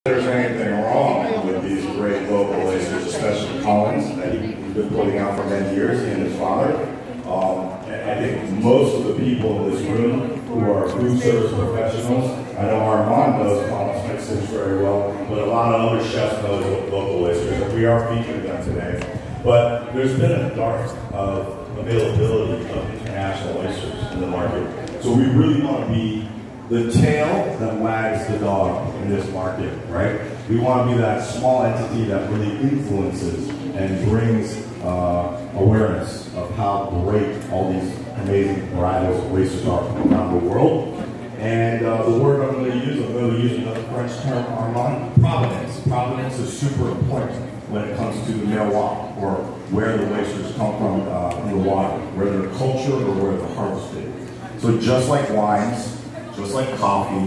There's anything wrong with these great local oysters, especially Collins, that he's been putting out for many years, he and his father. I think most of the people in this room who are food service professionals, I know Armand knows Collins Mixes very well, but a lot of other chefs know local oysters, and we are featuring them today. But there's been a dearth of availability of international oysters in the market. So we really want to be the tail that wags the dog in this market, right? We want to be that small entity that really influences and brings awareness of how great all these amazing varietals of oysters are from around the world. And the word I'm going to use another French term, Armand, provenance. Provenance is super important when it comes to the terroir, or where the oysters come from in the water, where they're cultured or where they're harvested. So just like wines, just like coffee,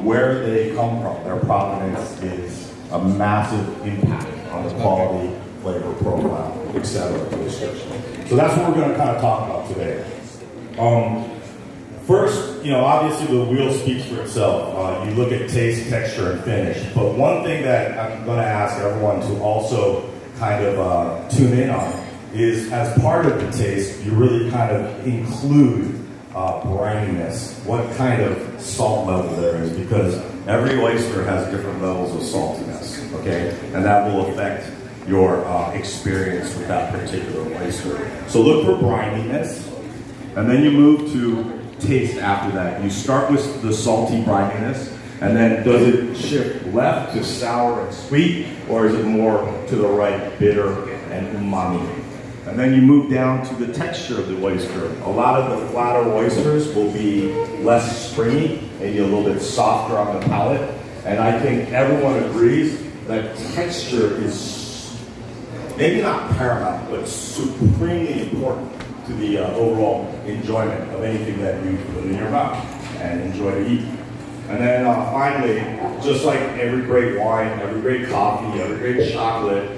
where they come from, their provenance is a massive impact on the quality, flavor profile, etc. So that's what we're going to kind of talk about today. First, obviously the wheel speaks for itself. You look at taste, texture, and finish. But one thing that I'm going to ask everyone to also kind of tune in on is, as part of the taste, you really kind of include brininess, what kind of salt level there is, because every oyster has different levels of saltiness, okay? And that will affect your experience with that particular oyster. So look for brininess, and then you move to taste after that. You start with the salty brininess, and then does it shift left to sour and sweet, or is it more to the right, bitter and umami? And then you move down to the texture of the oyster. A lot of the flatter oysters will be less springy, maybe a little bit softer on the palate. And I think everyone agrees that texture is maybe not paramount, but supremely important to the overall enjoyment of anything that you put in your mouth and enjoy to eat. And then finally, just like every great wine, every great coffee, every great chocolate,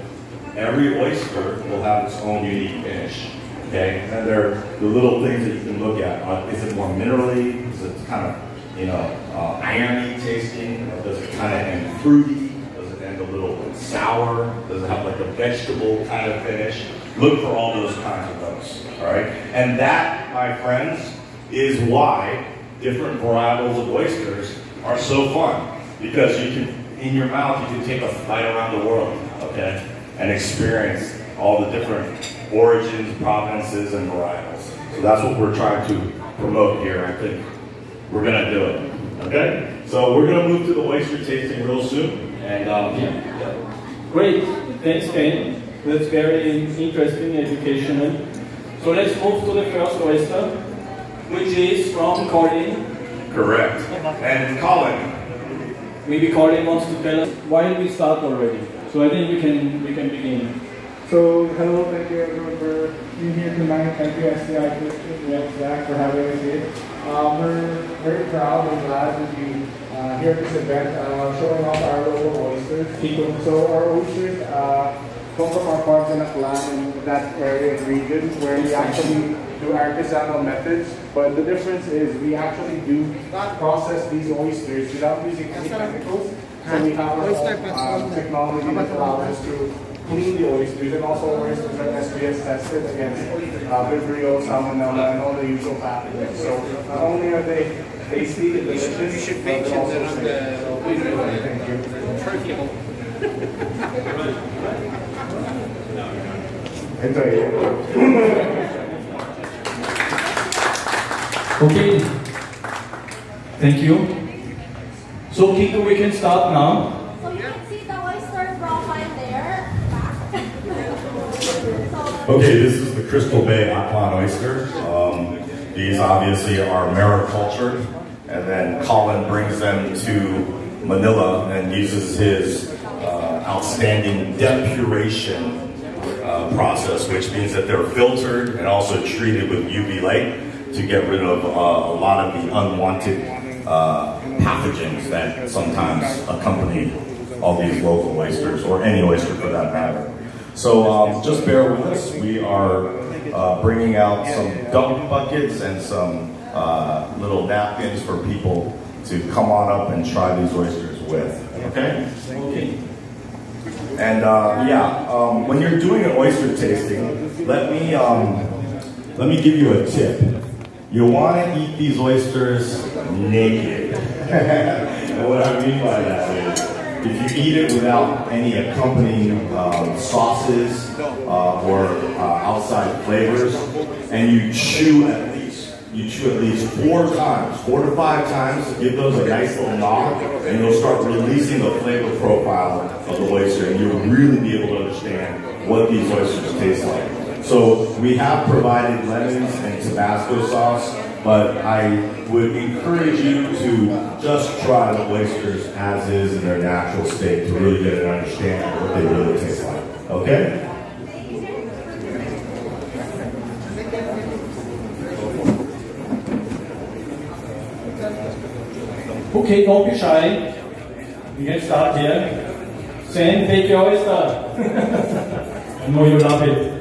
every oyster will have its own unique finish, okay? And there are the little things that you can look at. Is it more minerally? Is it kind of, irony tasting? Or does it kind of end fruity? Does it end a little sour? Does it have like a vegetable kind of finish? Look for all those kinds of notes, all right? And that, my friends, is why different varietals of oysters are so fun. Because you can, in your mouth, you can take a flight around the world, okay? And experience all the different origins, provenances, and varietals. So that's what we're trying to promote here. I think we're going to do it. Okay? So we're going to move to the oyster tasting real soon. And yeah. Great. Thanks, Ken. That's very interesting, educational. So let's move to the first oyster, which is from Colin. Correct. And Colin. Maybe Colin wants to tell us why we start already. So I think we can begin. So hello, thank you everyone for being here tonight. Thank you SCI Christian and Zach for having us here. We're very proud and glad to be here at this event, showing off our local oysters. So our oysters come from our farms in Aklan, in that area and region, where we actually do artisanal methods. But the difference is we actually do process these oysters without using any chemicals. So we have our own technology that allows us to clean the oysters, and also oysters are SBS tested against Vibrio, Salmonella, and all the usual pathogens. So not only are they tasty, delicious, you should mention that on the thank you. Trophy. Okay. Thank you. So Kiko, we can start now. So you can see the oyster profile there. Okay, this is the Crystal Bay Aklan oyster. These obviously are maricultured, and then Colin brings them to Manila and uses his outstanding depuration process, which means that they're filtered and also treated with UV light to get rid of a lot of the unwanted pathogens that sometimes accompany all these local oysters, or any oyster for that matter. So just bear with us. We are bringing out some dump buckets and some little napkins for people to come on up and try these oysters with. Okay? Okay. And when you're doing an oyster tasting, let me give you a tip. You want to eat these oysters naked. And what I mean by that is, if you eat it without any accompanying sauces or outside flavors, and you chew at least 4 to 5 times, give those a nice little knock, and you'll start releasing the flavor profile of the oyster, and you'll really be able to understand what these oysters taste like. So we have provided lemons and Tabasco sauce, but I would encourage you to just try the oysters as is in their natural state to really get an understanding of what they really taste like. Okay? Okay, don't be shy. We can start here. Sam, take your oyster. I know you love it.